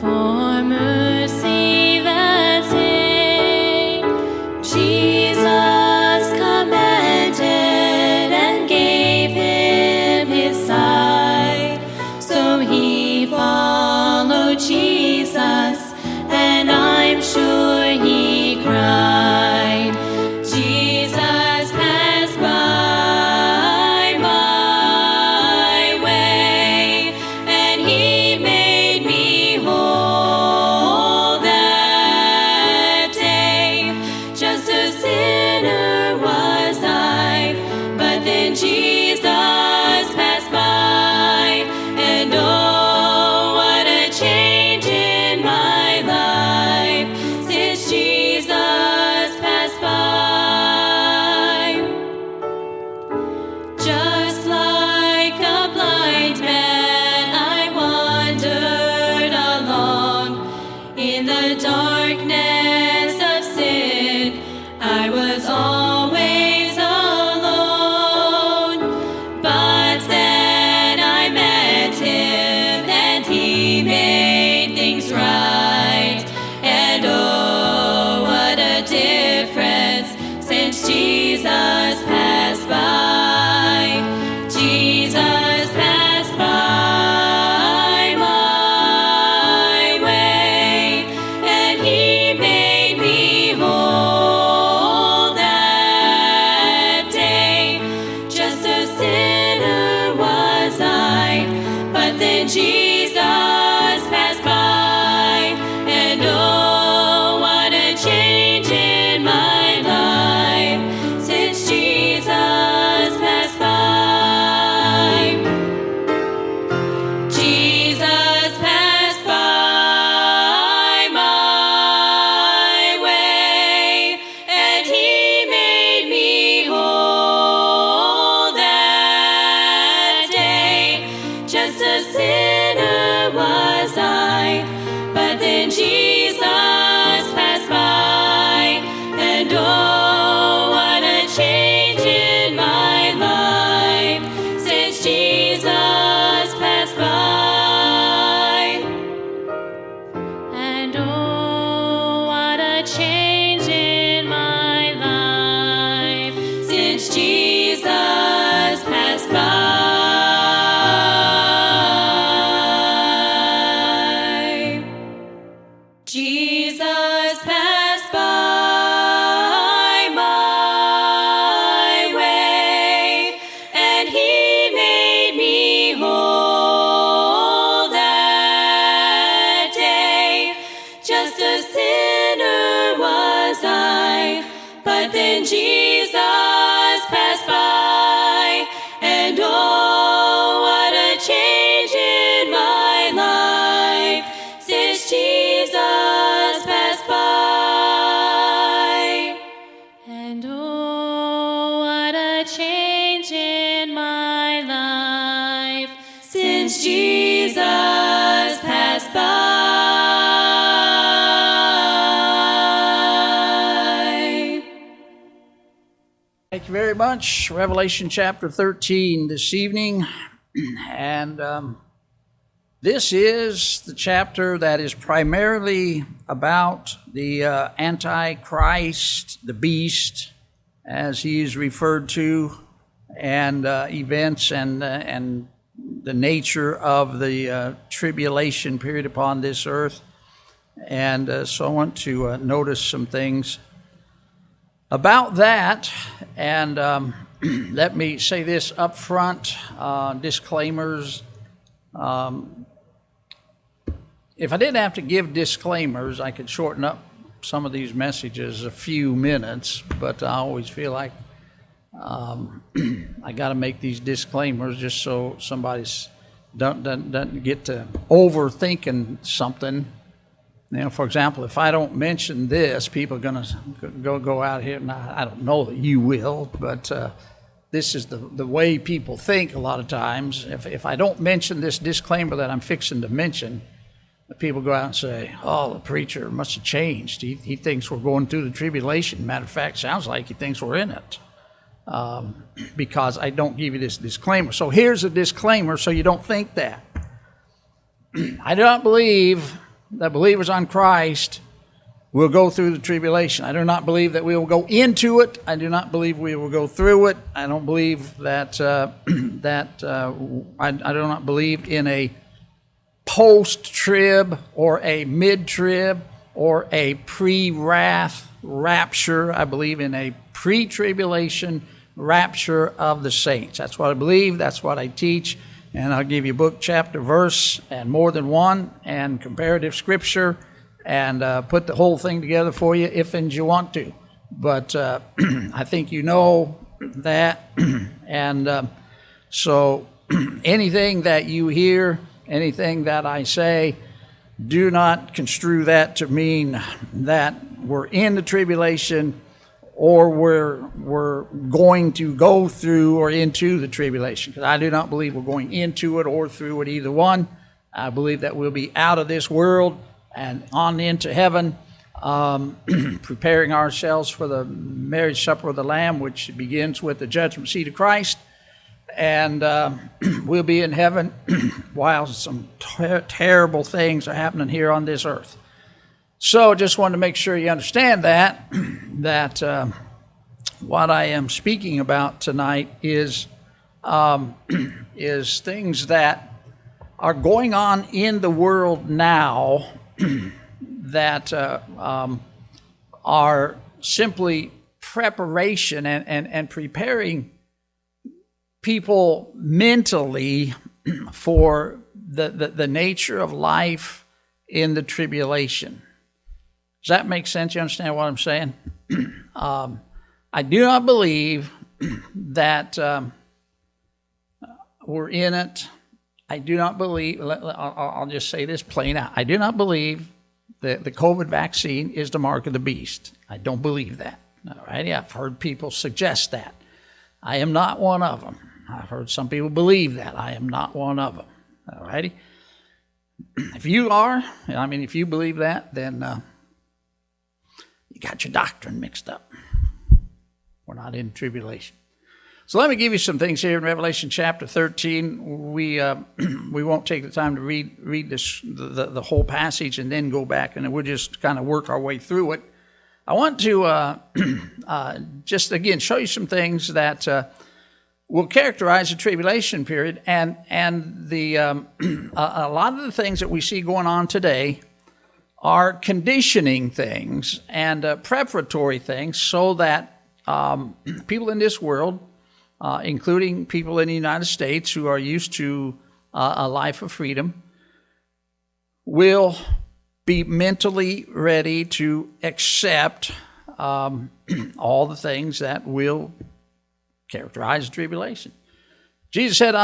For mercy that day, Jesus commanded and gave him his sight. So he followed Jesus, and I'm sure he cried, Jesus passed by my way, and he made me whole that day. Just a sinner was I, but then Jesus passed by, and oh, what a change in my life since Jesus passed by. Just like a blind man, I wandered along in the darkness of sin. I was always alone, but then I met him and he made things right. And oh, what a difference since Jesus passed by. Jesus passed by my way, and he made me whole that day. Just a sinner was I, but then Jesus passed by, and oh, what a change in my life since Jesus passed by. Jesus passed by my way, and he made me whole that day. Just a sinner was I, but then Jesus passed by, and oh, what a change in my life since Jesus passed by. And oh, what a change in my life since Jesus passed by. Jesus passed by my way, and he made me whole that day. Just a sinner was I, but then Jesus passed by, and oh, what a change in my life since Jesus passed by. And oh, what a change in my life since Jesus passed by. Thank you very much. Revelation chapter 13 this evening. And this is the chapter that is primarily about the Antichrist, the beast, as he is referred to, and events and the nature of the tribulation period upon this earth. And so I want to notice some things about that. And let me say this up front, disclaimers. If I didn't have to give disclaimers, I could shorten up some of these messages a few minutes, but I always feel like I got to make these disclaimers just so somebody doesn't get to overthinking something. You know, for example, if I don't mention this, people are going to go out here, and I don't know that you will, but this is the way people think a lot of times. If I don't mention this disclaimer that I'm fixing to mention, people go out and say, oh, the preacher must have changed. He thinks we're going through the tribulation. Matter of fact, sounds like he thinks we're in it. Because I don't give you this disclaimer. So here's a disclaimer so you don't think that. I do not believe that believers on Christ will go through the tribulation. I do not believe that we will go into it. I do not believe we will go through it. I don't believe that I do not believe in a post-trib or a mid-trib or a pre-wrath rapture. I believe in a pre-tribulation rapture of the saints. That's what I believe. That's what I teach. And I'll give you book, chapter, verse, and more than one, and comparative scripture, and put the whole thing together for you if and you want to. But I think you know that. And so anything that you hear, anything that I say, do not construe that to mean that we're in the tribulation or we're going to go through or into the tribulation. Because I do not believe we're going into it or through it, either one. I believe that we'll be out of this world and on into heaven, preparing ourselves for the marriage supper of the Lamb, which begins with the judgment seat of Christ. And we'll be in heaven while some terrible things are happening here on this earth. So just wanted to make sure you understand that what I am speaking about tonight is things that are going on in the world now that are simply preparation and preparing people mentally for the nature of life in the tribulation. Does that make sense? You understand what I'm saying? I do not believe that we're in it. I do not believe, I'll just say this plain out. I do not believe that the COVID vaccine is the mark of the beast. I don't believe that. All righty? I've heard people suggest that. I am not one of them. I've heard some people believe that. I am not one of them. All righty? If you are, if you believe that, then you got your doctrine mixed up. We're not in tribulation. So let me give you some things here in Revelation chapter 13. We won't take the time to read this the whole passage and then go back, and we'll just kind of work our way through it. I want to just again show you some things that will characterize the tribulation period, and the a lot of the things that we see going on today are conditioning things and preparatory things so that people in this world, including people in the United States who are used to a life of freedom, will be mentally ready to accept all the things that will characterize the tribulation. Jesus said,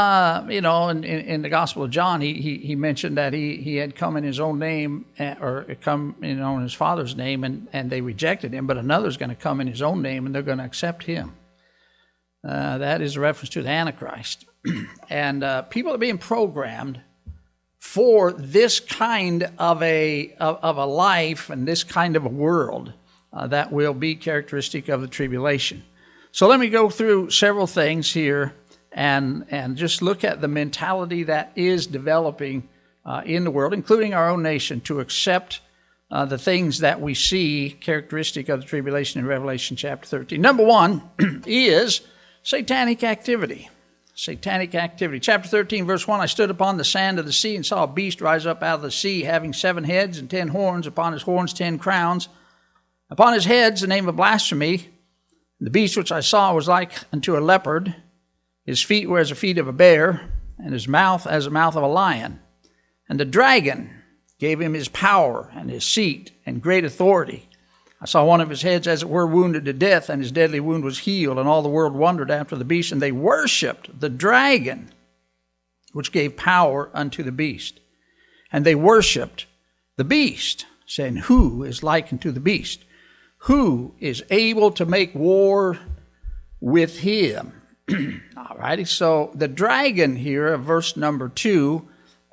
in the Gospel of John, he mentioned that he had come in his own name, or come in his Father's name, and they rejected him, but another's going to come in his own name, and they're going to accept him. That is a reference to the Antichrist. And people are being programmed for this kind of a life and this kind of a world that will be characteristic of the tribulation. So let me go through several things here and just look at the mentality that is developing in the world, including our own nation, to accept the things that we see characteristic of the tribulation in Revelation chapter 13. Number one is satanic activity. Satanic activity. Chapter 13, verse 1, I stood upon the sand of the sea and saw a beast rise up out of the sea, having 7 heads and 10 horns, upon his horns 10 crowns, upon his heads the name of blasphemy. The beast which I saw was like unto a leopard. His feet were as the feet of a bear, and his mouth as the mouth of a lion. And the dragon gave him his power and his seat and great authority. I saw one of his heads as it were wounded to death, and his deadly wound was healed, and all the world wondered after the beast, and they worshipped the dragon, which gave power unto the beast. And they worshipped the beast, saying, Who is like unto the beast? Who is able to make war with him? All righty, so the dragon here of verse number 2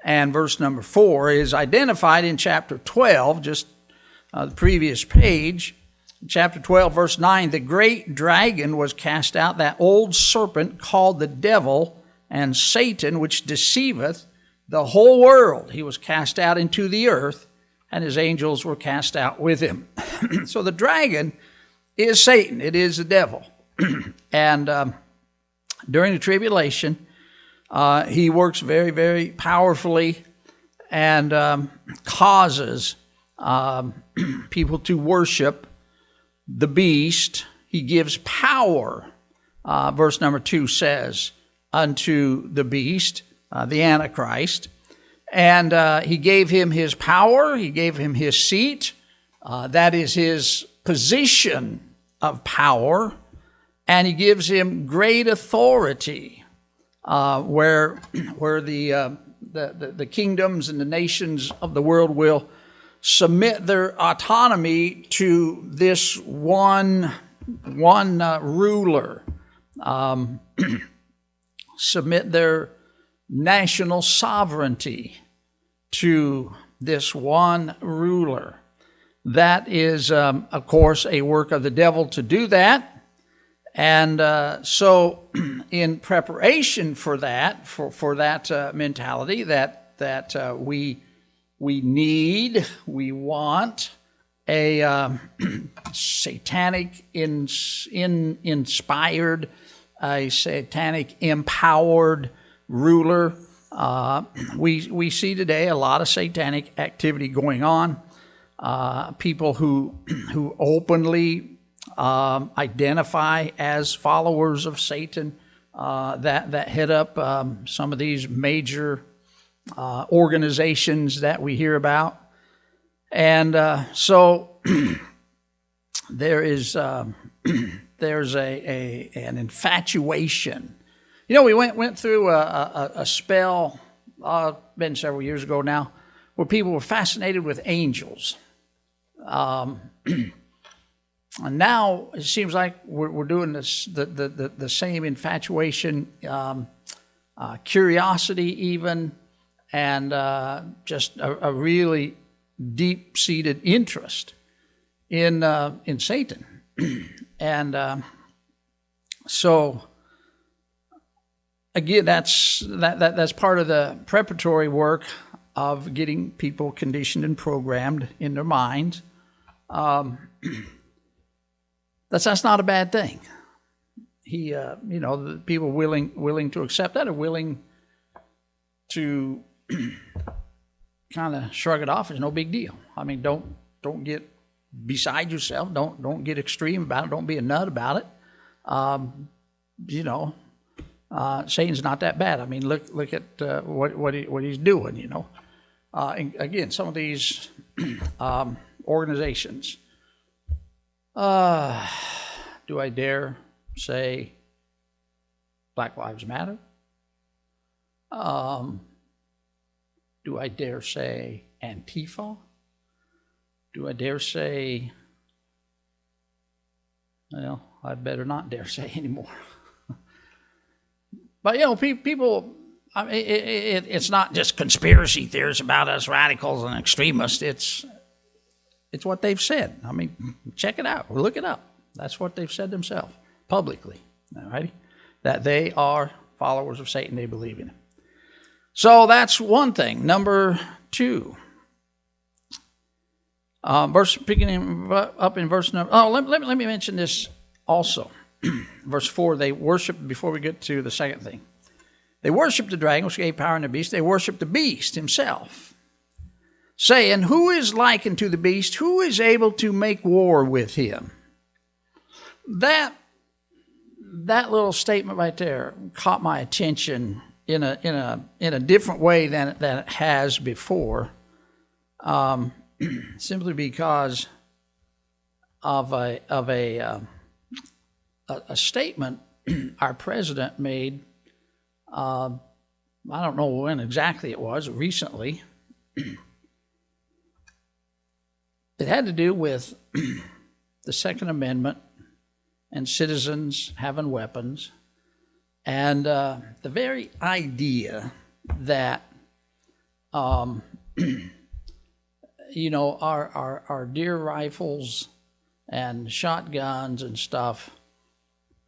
and verse number 4 is identified in chapter 12, just the previous page. Chapter 12, verse 9, the great dragon was cast out, that old serpent called the devil and Satan, which deceiveth the whole world. He was cast out into the earth, and his angels were cast out with him. So the dragon is Satan. It is the devil. And during the tribulation, he works very, very powerfully and causes people to worship the beast. He gives power, verse number 2 says, unto the beast, the Antichrist. And he gave him his power, he gave him his seat, that is his position of power, and he gives him great authority, where the kingdoms and the nations of the world will submit their autonomy to this one ruler, submit their national sovereignty to this one ruler. That is, of course, a work of the devil to do that. And so in preparation for that, for that mentality that we want a satanic inspired, a satanic empowered ruler. We see today a lot of satanic activity going on. People who openly identify as followers of Satan, that hit up some of these major organizations that we hear about. And so there's an infatuation. You know, we went through a spell, been several years ago now, where people were fascinated with angels. And now it seems like we're doing this the same infatuation, curiosity even, and just a really deep-seated interest in Satan. And so again, that's part of the preparatory work of getting people conditioned and programmed in their minds. That's not a bad thing. The people willing to accept that, or willing to kind of shrug it off, is no big deal. I mean, don't get beside yourself. Don't get extreme about it. Don't be a nut about it. Satan's not that bad. I mean, look at what he's doing. And again, some of these organizations. Do I dare say Black Lives Matter? Do I dare say Antifa? Do I dare say, well, I better not dare say anymore. But, people, I mean, it's not just conspiracy theories about us radicals and extremists. It's what they've said. I mean, check it out. Look it up. That's what they've said themselves publicly. All righty? That they are followers of Satan. They believe in him. So that's one thing. Number 2. Picking up in verse number. Oh, let me mention this also. Verse 4. They worship. Before we get to the second thing, they worship the dragon, which gave power in the beast. They worship the beast himself, saying, "Who is likened to the beast? Who is able to make war with him?" That little statement right there caught my attention in a different way than it has before, simply because of a statement our president made. I don't know when exactly it was. Recently. It had to do with the Second Amendment and citizens having weapons, and the very idea that our deer rifles and shotguns and stuff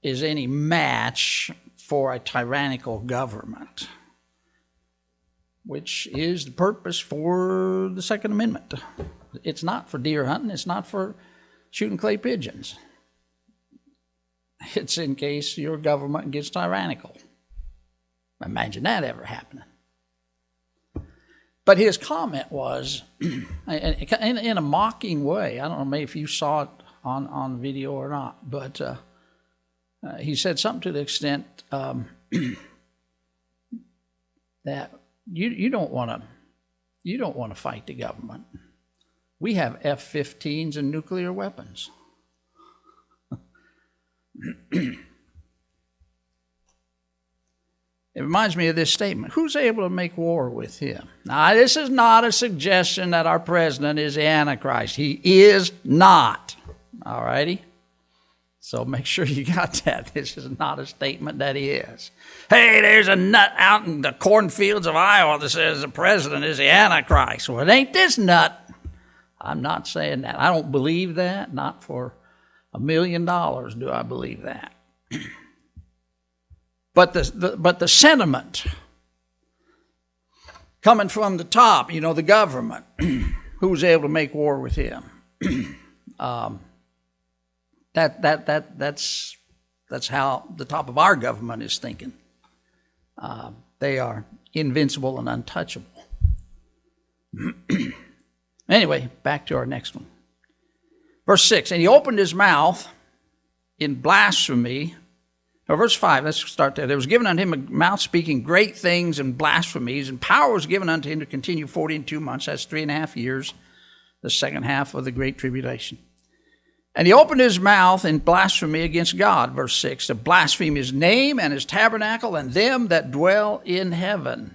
is any match for a tyrannical government, which is the purpose for the Second Amendment. It's not for deer hunting. It's not for shooting clay pigeons. It's in case your government gets tyrannical. Imagine that ever happening. But his comment was, in a mocking way, I don't know maybe if you saw it on video or not, but he said something to the extent that you don't want to fight the government. We have F-15s and nuclear weapons. It reminds me of this statement. Who's able to make war with him? Now, this is not a suggestion that our president is the Antichrist. He is not. All righty? So make sure you got that. This is not a statement that he is. Hey, there's a nut out in the cornfields of Iowa that says the president is the Antichrist. Well, it ain't this nut. I'm not saying that. I don't believe that. Not for $1 million do I believe that. But the sentiment coming from the top, the government, who's able to make war with him, that's how the top of our government is thinking. They are invincible and untouchable. Anyway, back to our next one. Verse 6, and he opened his mouth in blasphemy. Or verse 5, let's start there. There was given unto him a mouth speaking great things and blasphemies, and power was given unto him to continue 42 months. That's 3.5 years, the second half of the Great Tribulation. And he opened his mouth in blasphemy against God, verse 6, to blaspheme his name and his tabernacle and them that dwell in heaven.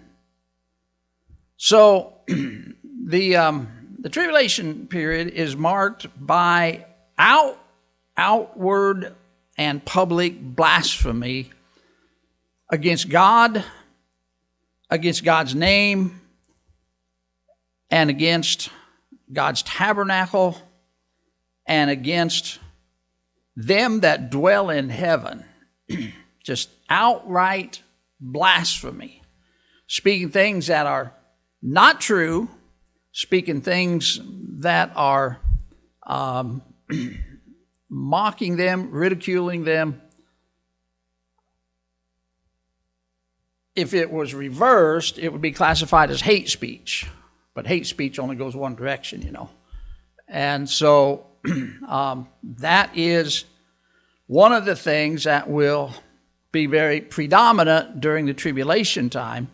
So the tribulation period is marked by outward and public blasphemy against God, against God's name, and against God's tabernacle, and against them that dwell in heaven. Just outright blasphemy. Speaking things that are not true, speaking things that are mocking them, ridiculing them. If it was reversed, it would be classified as hate speech. But hate speech only goes one direction, And so that is one of the things that will be very predominant during the tribulation time,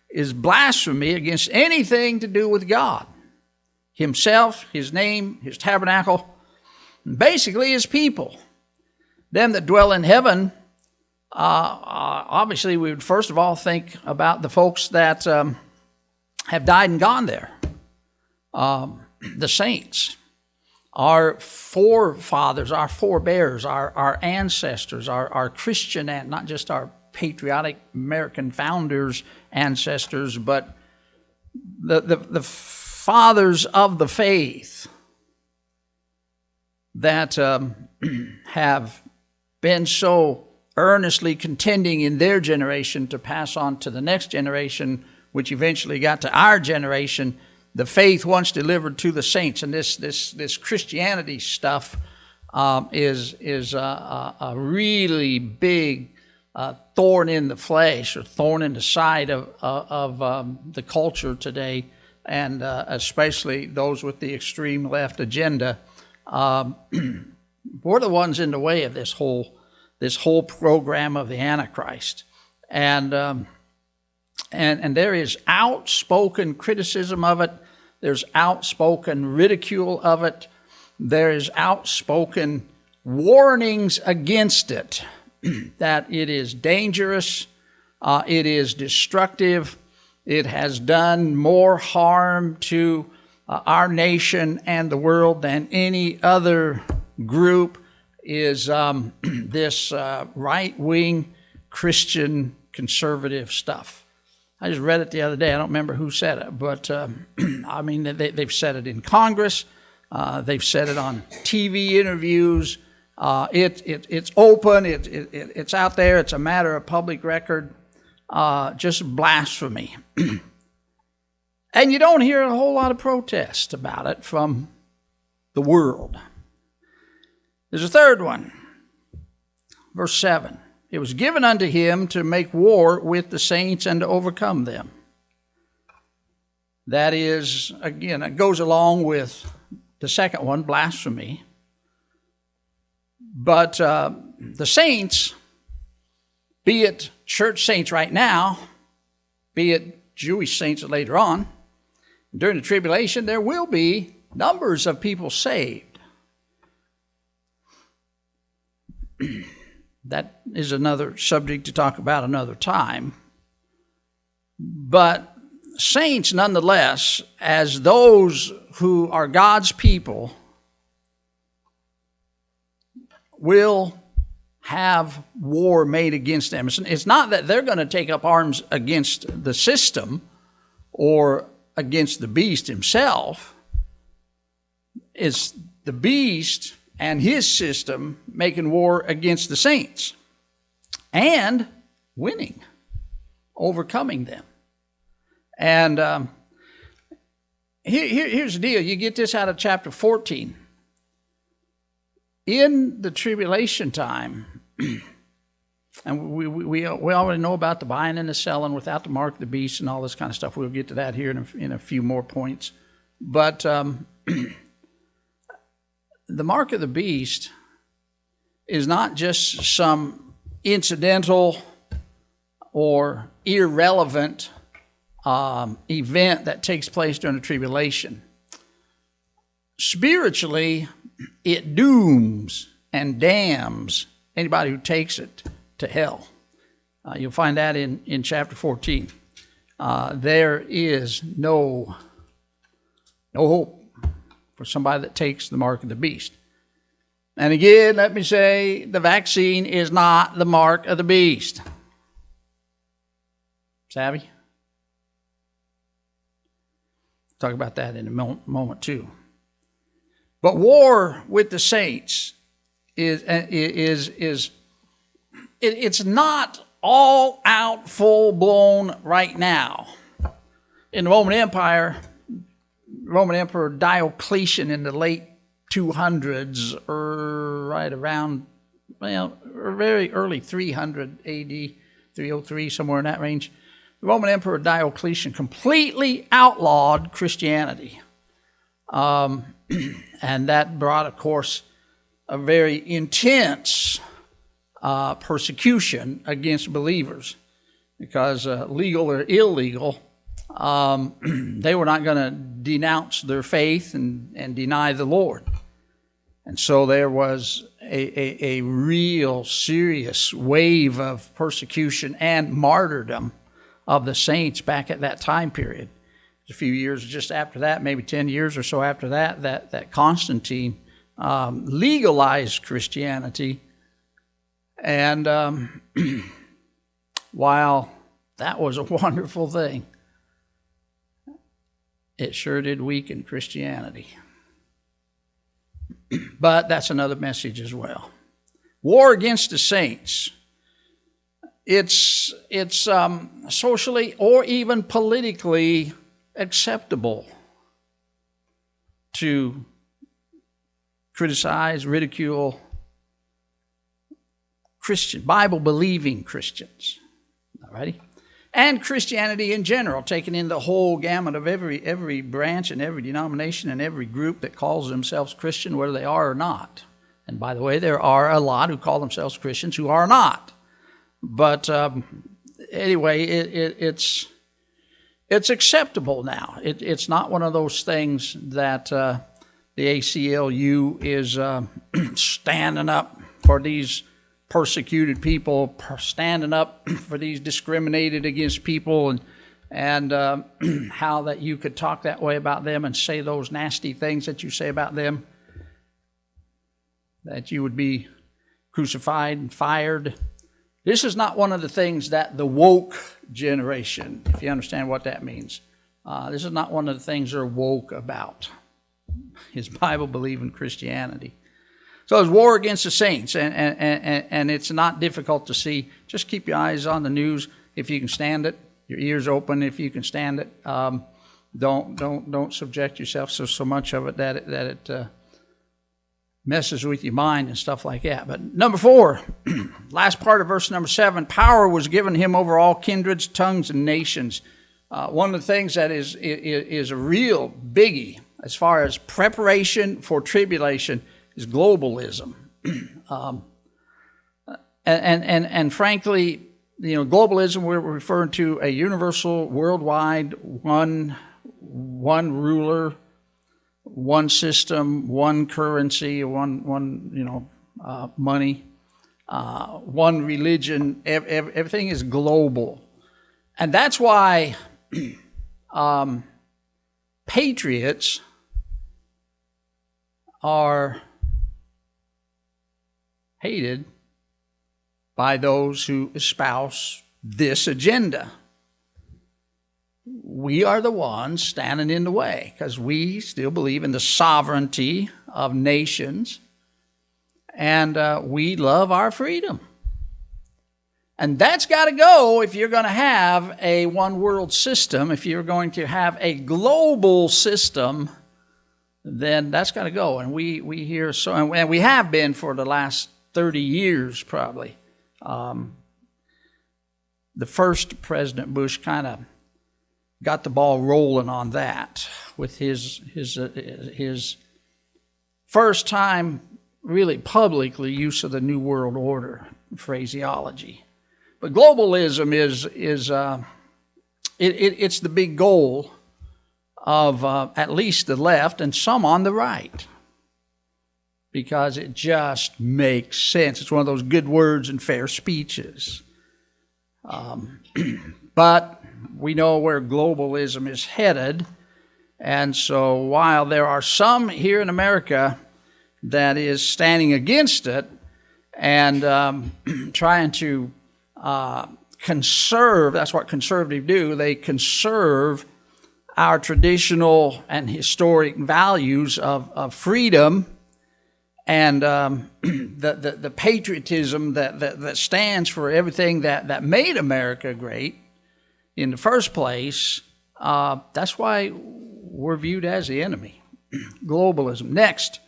is blasphemy against anything to do with God. Himself, his name, his tabernacle, basically his people. Them that dwell in heaven, obviously we would first of all think about the folks that have died and gone there. The saints, our forefathers, our forebears, our ancestors, our Christian, and not just our patriotic American founders' ancestors, but the fathers of the faith that have been so earnestly contending in their generation to pass on to the next generation, which eventually got to our generation, the faith once delivered to the saints. And this Christianity stuff is a really big thorn in the flesh, or thorn in the side of the culture today, and especially those with the extreme left agenda. We're the ones in the way of this whole program of the Antichrist, and there is outspoken criticism of it. There's outspoken ridicule of it. There is outspoken warnings against it, that it is dangerous, it is destructive, it has done more harm to our nation and the world than any other group, is this right-wing Christian conservative stuff. I just read it the other day. I don't remember who said it, but I mean, they've said it in Congress. They've said it on TV interviews. It's open. It's out there. It's a matter of public record. Just blasphemy. And you don't hear a whole lot of protest about it from the world. There's a third one. Verse 7. It was given unto him to make war with the saints and to overcome them. That is, again, it goes along with the second one, blasphemy. But the saints, be it church saints right now, be it Jewish saints later on, during the tribulation, there will be numbers of people saved. That is another subject to talk about another time. But saints, nonetheless, as those who are God's people, will have war made against them. It's not that they're going to take up arms against the system or against the beast himself. It's the beast and his system making war against the saints and winning, overcoming them. And here's the deal. You get this out of chapter 14. In the tribulation time, and we already know about the buying and the selling without the mark of the beast and all this kind of stuff. We'll get to that here in a few more points. But the mark of the beast is not just some incidental or irrelevant event that takes place during the tribulation. Spiritually, it dooms and damns anybody who takes it to hell. You'll find that in chapter 14. There is no hope for somebody that takes the mark of the beast. And again, let me say, the vaccine is not the mark of the beast. Savvy? Talk about that in a moment too. But war with the saints it's not all out, full blown right now. In the Roman Empire, Roman Emperor Diocletian in the late 200s, or right around, very early 300 AD, 303, somewhere in that range. The Roman Emperor Diocletian completely outlawed Christianity. And that brought, of course, a very intense persecution against believers, because legal or illegal, they were not going to denounce their faith and deny the Lord. And so there was a real serious wave of persecution and martyrdom of the saints back at that time period. A few years just after that, maybe 10 years or so after that Constantine legalized Christianity. And while that was a wonderful thing, it sure did weaken Christianity. But that's another message as well. War against the saints. It's socially or even politically acceptable to criticize, ridicule Christian, Bible-believing Christians. All righty? And Christianity in general, taking in the whole gamut of every branch and every denomination and every group that calls themselves Christian, whether they are or not. And by the way, there are a lot who call themselves Christians who are not. But anyway, it's acceptable now. It's not one of those things that the ACLU is standing up for these persecuted people, standing up for these discriminated against people, and how that you could talk that way about them and say those nasty things that you say about them, that you would be crucified and fired. This is not one of the things that the woke generation, if you understand what that means, this is not one of the things they're woke about, is Bible-believing Christianity. So it's war against the saints, and it's not difficult to see. Just keep your eyes on the news if you can stand it, your ears open if you can stand it. Don't subject yourself to so much of it that it messes with your mind and stuff like that. But number 4, last part of verse number 7, power was given him over all kindreds, tongues, and nations. One of the things that is a real biggie as far as preparation for tribulation is globalism. And frankly, globalism, we're referring to a universal, worldwide, one ruler, one system, one currency, one money, one religion. Everything is global, and that's why patriots are hated by those who espouse this agenda. We are the ones standing in the way because we still believe in the sovereignty of nations, and we love our freedom. And that's got to go if you're going to have a one world system. If you're going to have a global system, then that's got to go. And we hear so, and we have been for the last 30 years probably. The first President Bush kind of got the ball rolling on that with his first time really publicly use of the New World Order phraseology. But globalism it's the big goal of at least the left and some on the right, because it just makes sense. It's one of those good words and fair speeches. But we know where globalism is headed, and so while there are some here in America that is standing against it and trying to conserve, that's what conservatives do, they conserve our traditional and historic values of freedom and the patriotism that stands for everything that made America great in the first place. That's why we're viewed as the enemy. Globalism. Next,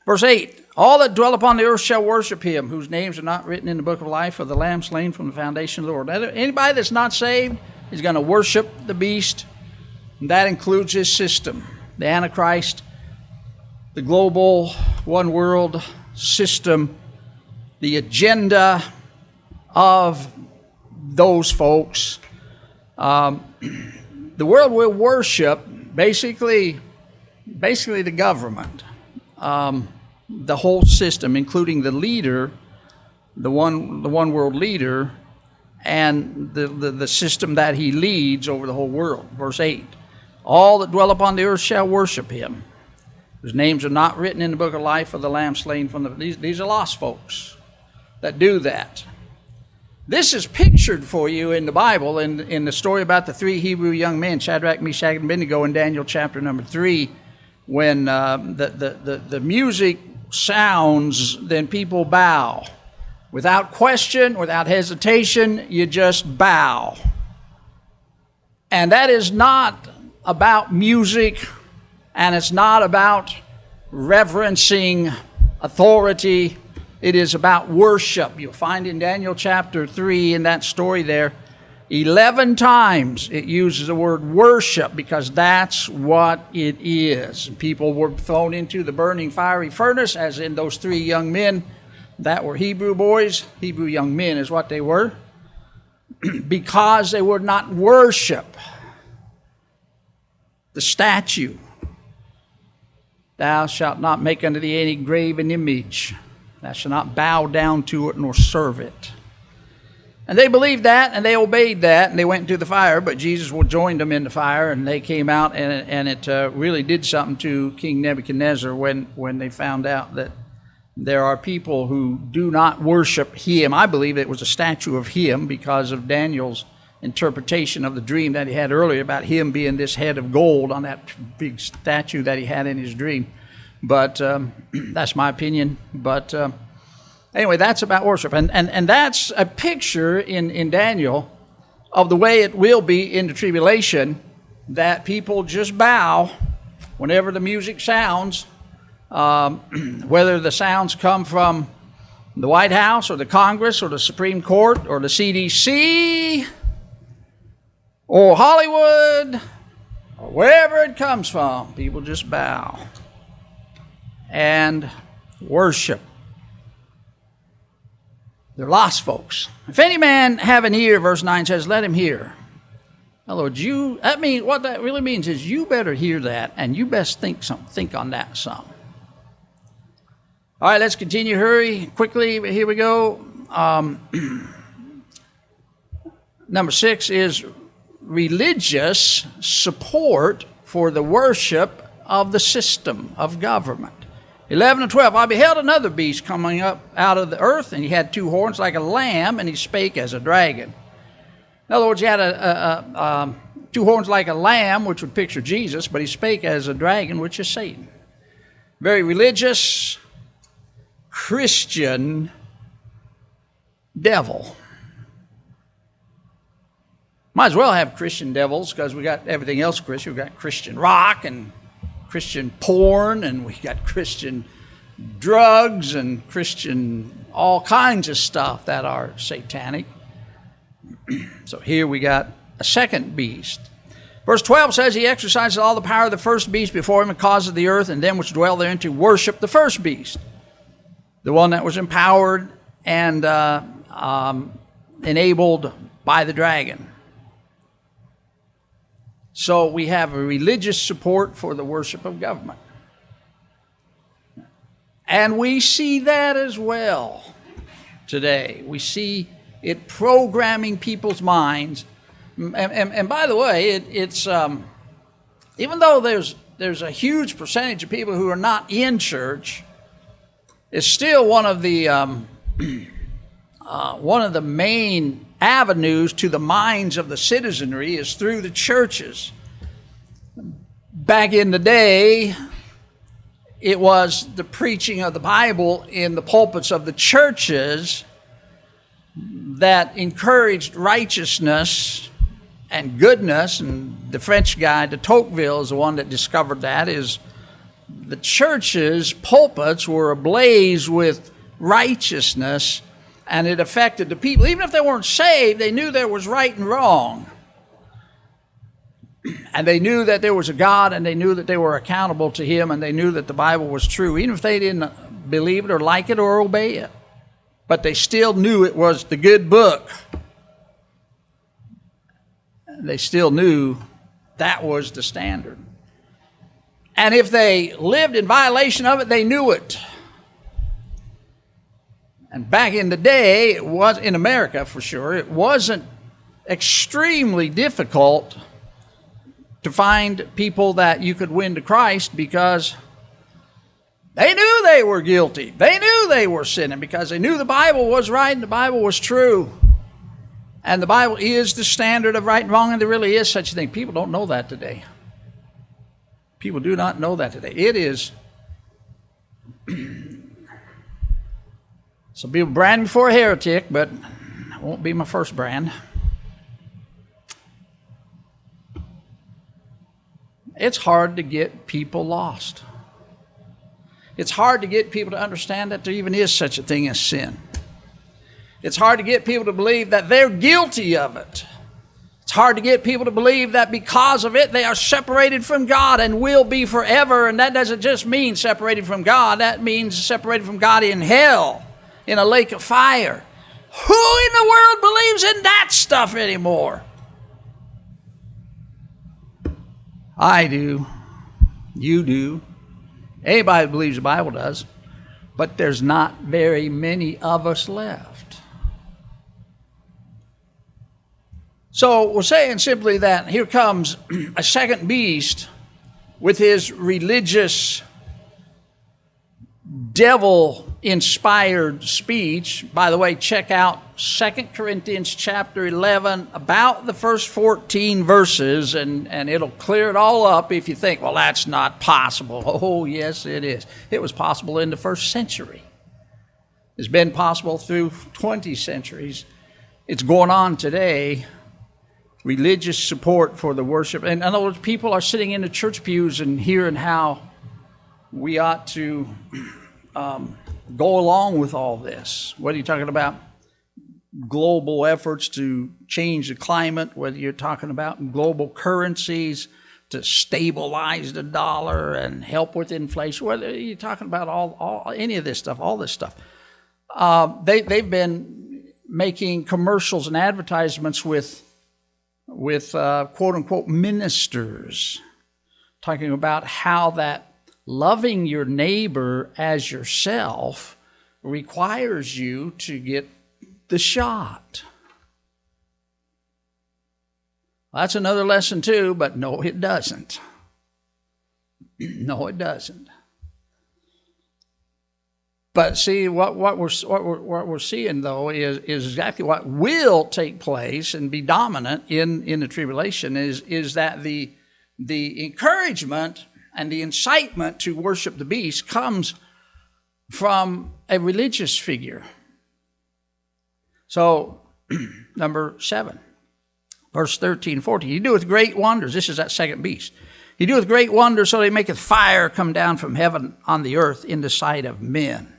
verse 8. All that dwell upon the earth shall worship him, whose names are not written in the book of life of the Lamb slain from the foundation of the world. Anybody that's not saved is going to worship the beast. And that includes his system, the Antichrist, the global one world system, the agenda of those folks. The world will worship basically the government, the whole system, including the leader, the one world leader, and the system that he leads over the whole world. Verse 8, all that dwell upon the earth shall worship him, whose names are not written in the book of life of the Lamb slain from the... These are lost folks that do that. This is pictured for you in the Bible in the story about the 3 Hebrew young men, Shadrach, Meshach, and Abednego, in Daniel chapter number 3, when the music sounds, then people bow. Without question, without hesitation, you just bow. And that is not about music, and it's not about reverencing authority. It is about worship. You'll find in Daniel chapter 3, in that story there, 11 times it uses the word worship, because that's what it is. People were thrown into the burning fiery furnace, as in those 3 young men that were Hebrew boys. Hebrew young men is what they were, because they would not worship the statue. Thou shalt not make unto thee any graven image. Thou shalt not bow down to it nor serve it. And they believed that, and they obeyed that, and they went into the fire, but Jesus joined them in the fire, and they came out, and it really did something to King Nebuchadnezzar when they found out that there are people who do not worship him. I believe it was a statue of him because of Daniel's interpretation of the dream that he had earlier about him being this head of gold on that big statue that he had in his dream. But that's my opinion. But anyway, that's about worship. And that's a picture in Daniel of the way it will be in the tribulation, that people just bow whenever the music sounds, whether the sounds come from the White House or the Congress or the Supreme Court or the CDC or Hollywood or wherever it comes from. People just bow and worship. They're lost folks. If any man have an ear, verse 9 says, let him hear. Now, Lord, what that really means is you better hear that, and you best think on that some. All right, let's continue. Hurry, quickly. Here we go. Number 6 is religious support for the worship of the system of government. 11 and 12, I beheld another beast coming up out of the earth, and he had 2 horns like a lamb, and he spake as a dragon. In other words, he had 2 horns like a lamb, which would picture Jesus, but he spake as a dragon, which is Satan. Very religious, Christian devil. Might as well have Christian devils, because we got everything else Christian. We got Christian rock and Christian porn, and we got Christian drugs and Christian all kinds of stuff that are satanic. So here we got a second beast. Verse 12 says, he exercises all the power of the first beast before him and causes the earth and them which dwell therein to worship the first beast, the one that was empowered and enabled by the dragon. So we have a religious support for the worship of government. And we see that as well today. We see it programming people's minds. And by the way, it's even though there's a huge percentage of people who are not in church, it's still one of the main avenues to the minds of the citizenry is through the churches. Back in the day, it was the preaching of the Bible in the pulpits of the churches that encouraged righteousness and goodness. And the French guy de Tocqueville is the one that discovered that. Is the churches' pulpits were ablaze with righteousness, and it affected the people. Even if they weren't saved, they knew there was right and wrong. And they knew that there was a God, and they knew that they were accountable to Him, and they knew that the Bible was true, even if they didn't believe it or like it or obey it. But they still knew it was the good book. They still knew that was the standard. And if they lived in violation of it, they knew it. And back in the day, it was in America for sure, it wasn't extremely difficult to find people that you could win to Christ, because they knew they were guilty. They knew they were sinning, because they knew the Bible was right and the Bible was true. And the Bible is the standard of right and wrong, and there really is such a thing. People don't know that today. People do not know that today. It is... Some people brand me for a heretic, but it won't be my first brand. It's hard to get people lost. It's hard to get people to understand that there even is such a thing as sin. It's hard to get people to believe that they're guilty of it. It's hard to get people to believe that because of it, they are separated from God and will be forever. And that doesn't just mean separated from God. That means separated from God in hell, in a lake of fire. Who in the world believes in that stuff anymore? I do. You do. Anybody who believes the Bible does. But there's not very many of us left. So we're saying simply that here comes a second beast with his religious, devil-inspired speech. By the way, check out 2 Corinthians chapter 11, about the first 14 verses, and it'll clear it all up if you think, well, that's not possible. Oh, yes, it is. It was possible in the first century. It's been possible through 20 centuries. It's going on today. religious support for the worship. And in other words, people are sitting in the church pews and hearing how we ought to go along with all this. Whether you're talking about global efforts to change the climate, whether you're talking about global currencies to stabilize the dollar and help with inflation, whether you're talking about all any of this stuff, all this stuff. They've been making commercials and advertisements with quote unquote ministers, talking about how that loving your neighbor as yourself requires you to get the shot. Well, that's another lesson too, but no, it doesn't. No, it doesn't. But see, what we're seeing though is exactly what will take place and be dominant in the tribulation is that the encouragement and the incitement to worship the beast comes from a religious figure. So, number 7, verse 13, 14. He doeth great wonders. This is that second beast. He doeth great wonders, so that he maketh fire come down from heaven on the earth in the sight of men.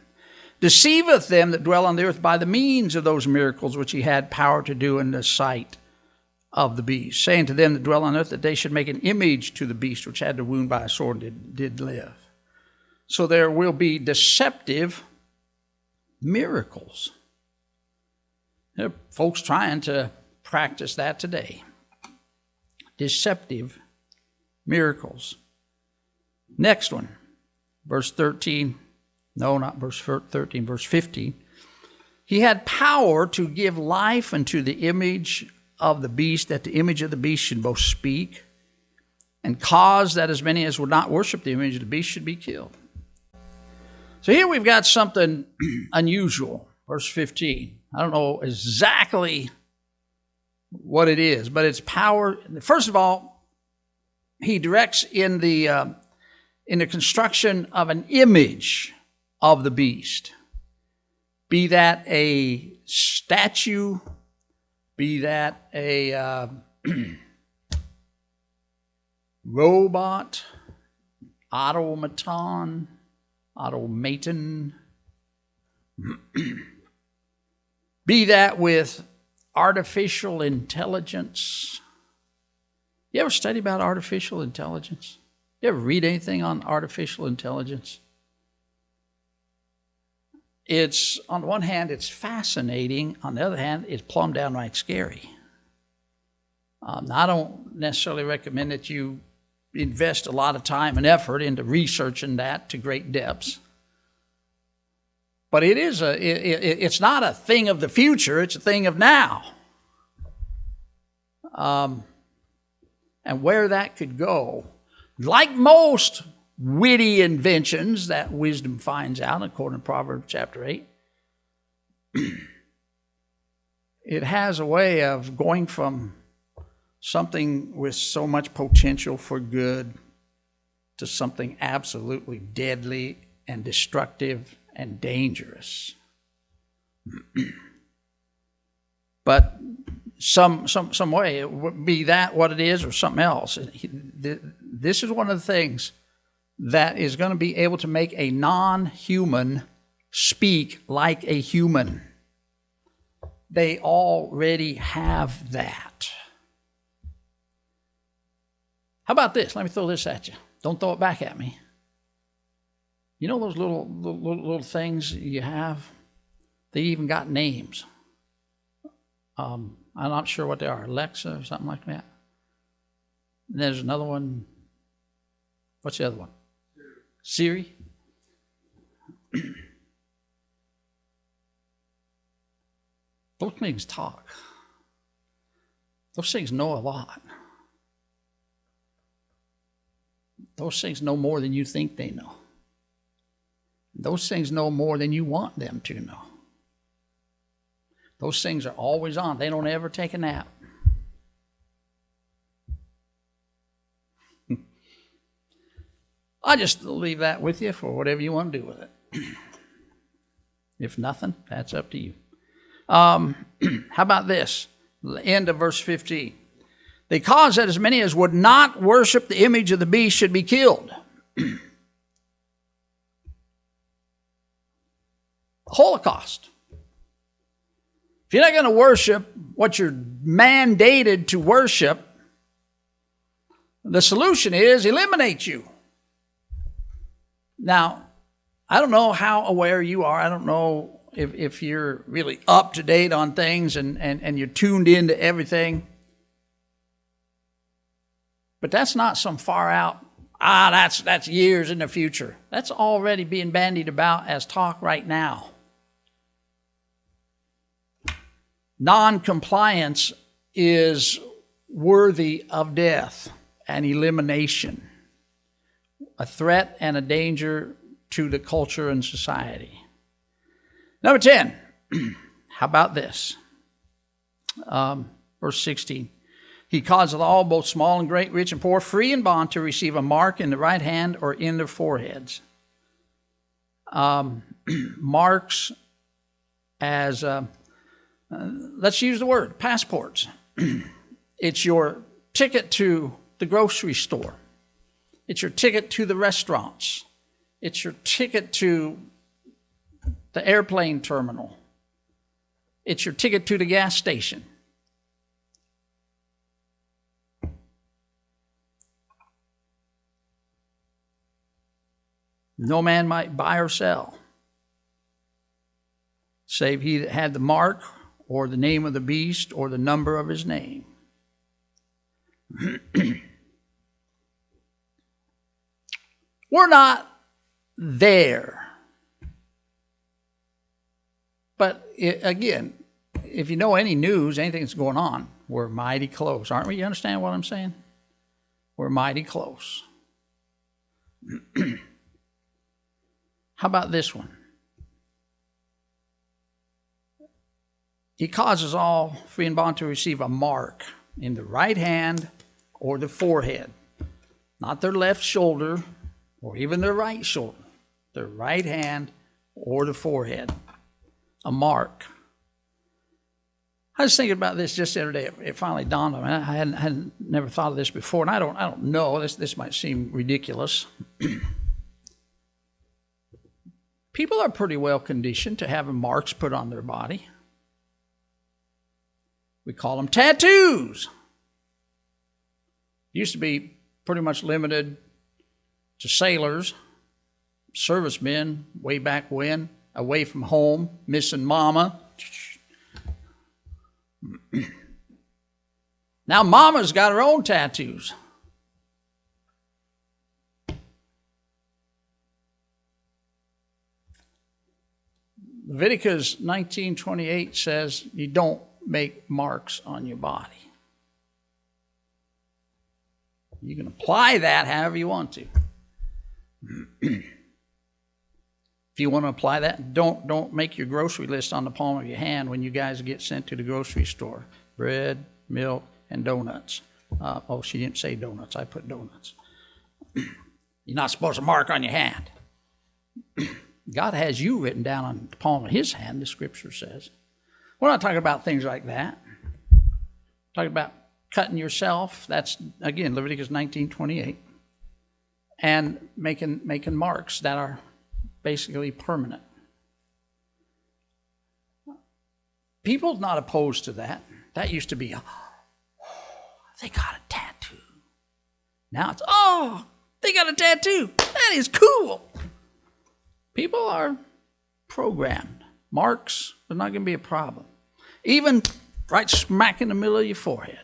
Deceiveth them that dwell on the earth by the means of those miracles which he had power to do in the sight of the beast, saying to them that dwell on earth that they should make an image to the beast which had the wound by a sword and did live. So there will be deceptive miracles. There are folks trying to practice that today. Deceptive miracles. Next one, verse 13. No, not verse 13, verse 15. He had power to give life unto the image of the beast, that the image of the beast should both speak and cause that as many as would not worship the image of the beast should be killed. So here we've got something unusual. Verse 15. I don't know exactly what it is, but it's power. First of all, he directs in the construction of an image of the beast. Be that a statue, be that a robot, automaton, be that with artificial intelligence. You ever study about artificial intelligence? You ever read anything on artificial intelligence? It's, on the one hand, it's fascinating. On the other hand, it's plumb downright scary. I don't necessarily recommend that you invest a lot of time and effort into researching that to great depths. But it's not a thing of the future, it's a thing of now. And where that could go, like most witty inventions that wisdom finds out, according to Proverbs chapter 8, it has a way of going from something with so much potential for good to something absolutely deadly and destructive and dangerous. But some way, it would be that what it is or something else. This is one of the things that is going to be able to make a non-human speak like a human. They already have that. How about this? Let me throw this at you. Don't throw it back at me. You know those little things you have? They even got names. I'm not sure what they are. Alexa or something like that. And there's another one. What's the other one? Siri. Those things talk. Those things know a lot. Those things know more than you think they know. Those things know more than you want them to know. Those things are always on. They don't ever take a nap. I'll just leave that with you for whatever you want to do with it. If nothing, that's up to you. How about this? End of verse 15. They caused that as many as would not worship the image of the beast should be killed. Holocaust. If you're not going to worship what you're mandated to worship, the solution is eliminate you. Now, I don't know how aware you are. I don't know if you're really up to date on things and you're tuned into everything. But that's not some far out, that's years in the future. That's already being bandied about as talk right now. Non-compliance is worthy of death and elimination, a threat and a danger to the culture and society. Number 10, how about this? Verse 16. He causeth all, both small and great, rich and poor, free and bond, to receive a mark in the right hand or in their foreheads. Marks as, let's use the word, passports. It's your ticket to the grocery store. It's your ticket to the restaurants. It's your ticket to the airplane terminal. It's your ticket to the gas station. No man might buy or sell, save he that had the mark or the name of the beast or the number of his name. We're not there. But again, if you know any news, anything that's going on, we're mighty close. Aren't we? You understand what I'm saying? We're mighty close. How about this one? He causes all, free and bond, to receive a mark in the right hand or the forehead. Not their left shoulder or even their right shoulder. Their right hand or the forehead. A mark. I was thinking about this just the other day. It finally dawned on me. I hadn't never thought of this before, and I don't know. This might seem ridiculous. People are pretty well conditioned to having marks put on their body. We call them tattoos. Used to be pretty much limited to sailors, servicemen way back when, away from home, missing mama. Now mama's got her own tattoos. Leviticus 19:28 says you don't make marks on your body. You can apply that however you want to. If you want to apply that, don't make your grocery list on the palm of your hand when you guys get sent to the grocery store. Bread, milk, and donuts. She didn't say donuts. I put donuts. You're not supposed to mark on your hand. God has you written down on the palm of his hand, the scripture says. We're not talking about things like that. We're talking about cutting yourself. That's, again, Leviticus 19:28. And making marks that are basically permanent. People's not opposed to that. That used to be, they got a tattoo. Now it's, they got a tattoo. That is cool. People are programmed. Marks are not going to be a problem. Even right smack in the middle of your forehead.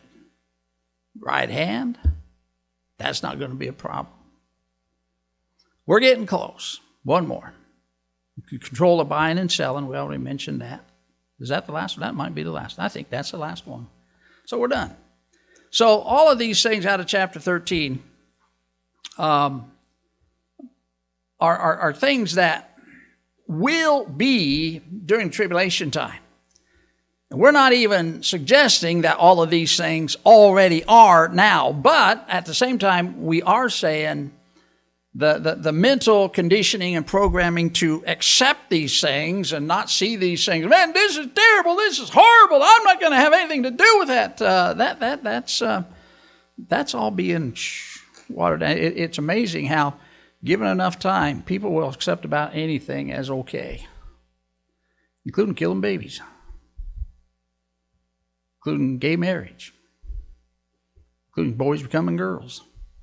Right hand, that's not going to be a problem. We're getting close. One more. You can control the buying and selling. We already mentioned that. Is that the last one? That might be the last. I think that's the last one. So we're done. So all of these things out of chapter 13 are things that will be during tribulation time. And we're not even suggesting that all of these things already are now, but at the same time, we are saying the mental conditioning and programming to accept these things and not see these things. Man, this is terrible. This is horrible. I'm not going to have anything to do with that. that's all being watered down. It's amazing how, given enough time, people will accept about anything as okay, including killing babies, including gay marriage, including boys becoming girls.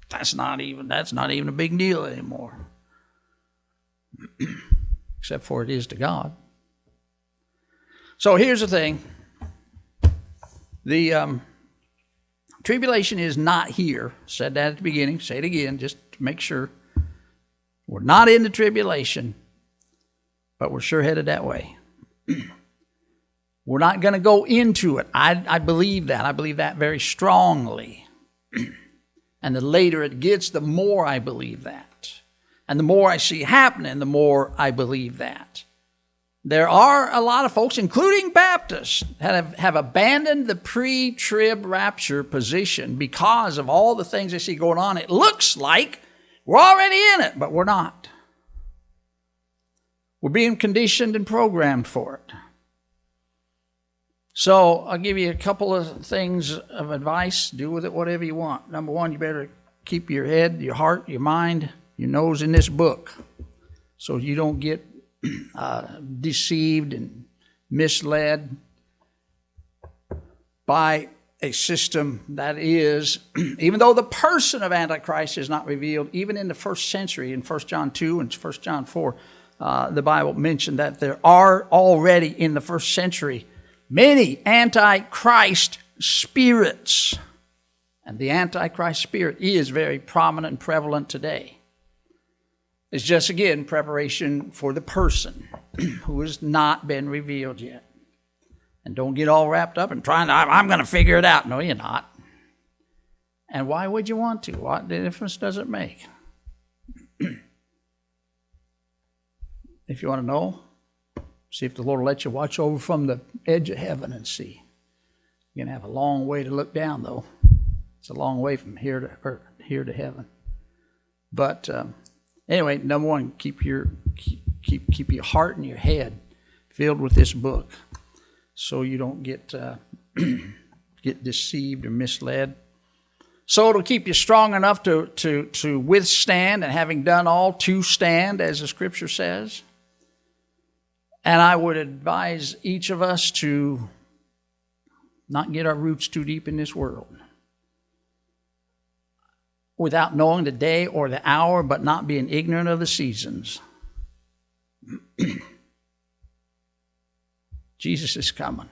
That's not even a big deal anymore, except for it is to God. So here's the thing: the tribulation is not here. Said that at the beginning. Say it again, just to make sure. We're not in the tribulation, but we're sure headed that way. We're not going to go into it. I believe that. I believe that very strongly. And the later it gets, the more I believe that. And the more I see happening, the more I believe that. There are a lot of folks, including Baptists, that have abandoned the pre-trib rapture position because of all the things they see going on. It looks like we're already in it, but we're not. We're being conditioned and programmed for it. So I'll give you a couple of things of advice. Do with it whatever you want. Number one, you better keep your head, your heart, your mind, your nose in this book so you don't get deceived and misled by a system that is, even though the person of Antichrist is not revealed, even in the first century, in 1 John 2 and 1 John 4, the Bible mentioned that there are already in the first century many Antichrist spirits. And the Antichrist spirit is very prominent and prevalent today. It's just, again, preparation for the person who has not been revealed yet. And don't get all wrapped up in trying to, I'm going to figure it out. No, you're not. And why would you want to? What difference does it make? If you want to know, see if the Lord will let you watch over from the edge of heaven and see. You're going to have a long way to look down, though. It's a long way from here to earth, here to heaven. But anyway, number one, keep your heart and your head filled with this book, so you don't get deceived or misled. So it'll keep you strong enough to withstand, and having done all, to stand, as the Scripture says. And I would advise each of us to not get our roots too deep in this world, without knowing the day or the hour, but not being ignorant of the seasons. Jesus is coming,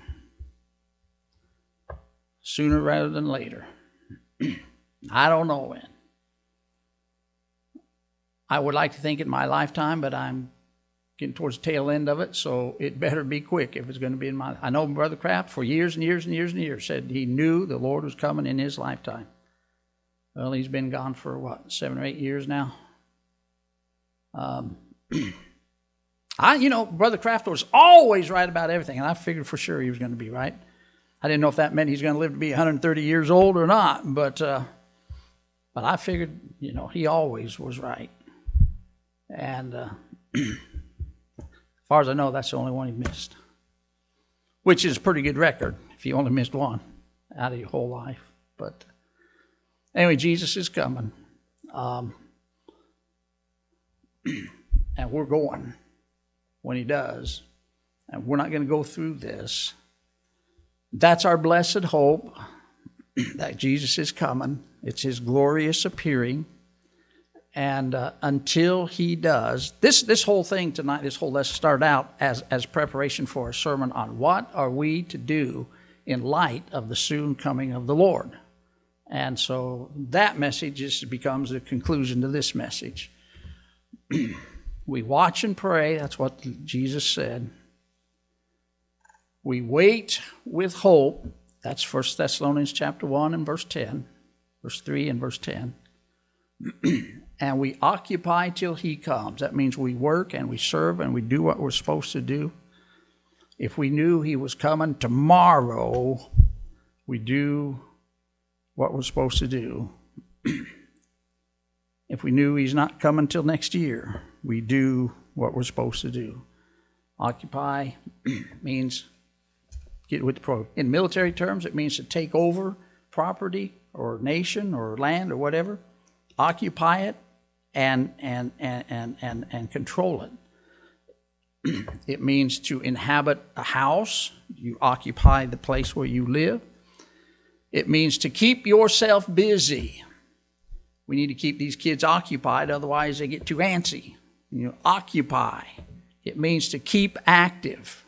sooner rather than later. I don't know when. I would like to think in my lifetime, but I'm getting towards the tail end of it, so it better be quick if it's going to be in my... I know Brother Kraft for years and years and years and years said he knew the Lord was coming in his lifetime. Well, he's been gone for, 7 or 8 years now? Brother Kraft was always right about everything, and I figured for sure he was going to be right. I didn't know if that meant he's going to live to be 130 years old or not, but I figured, he always was right. And as far as I know, that's the only one he missed, which is a pretty good record if you only missed one out of your whole life. But anyway, Jesus is coming, and we're going when he does, and we're not going to go through this. That's our blessed hope, that Jesus is coming. It's his glorious appearing. And until he does, this whole thing tonight, this whole lesson started out as preparation for a sermon on what are we to do in light of the soon coming of the Lord. And so that message becomes the conclusion to this message. We watch and pray, that's what Jesus said. We wait with hope, that's 1 Thessalonians chapter 1 and verse 10, verse 3 and verse 10. And we occupy till he comes. That means we work and we serve and we do what we're supposed to do. If we knew he was coming tomorrow, we do what we're supposed to do. If we knew he's not coming till next year, we do what we're supposed to do. Occupy means get with the program. In military terms, it means to take over property or nation or land or whatever, occupy it and control it. It means to inhabit a house. You occupy the place where you live. It means to keep yourself busy. We need to keep these kids occupied, otherwise they get too antsy. Occupy. It means to keep active.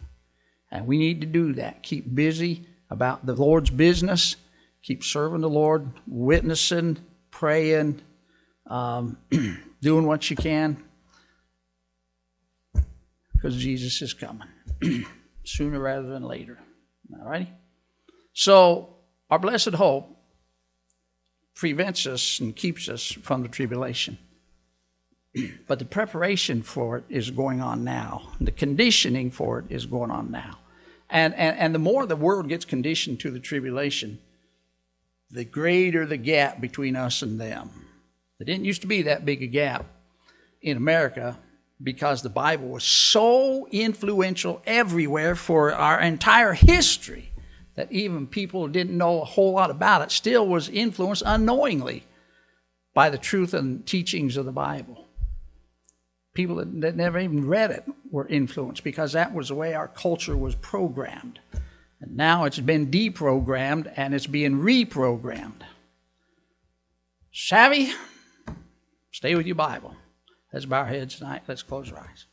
And we need to do that. Keep busy about the Lord's business. Keep serving the Lord, witnessing, praying, doing what you can. Because Jesus is coming sooner rather than later. All righty? So, our blessed hope prevents us and keeps us from the tribulation. But the preparation for it is going on now. The conditioning for it is going on now. And the more the world gets conditioned to the tribulation, the greater the gap between us and them. There didn't used to be that big a gap in America because the Bible was so influential everywhere for our entire history that even people who didn't know a whole lot about it still was influenced unknowingly by the truth and teachings of the Bible. People that never even read it were influenced because that was the way our culture was programmed. And now it's been deprogrammed and it's being reprogrammed. Savvy? Stay with your Bible. Let's bow our heads tonight. Let's close our eyes.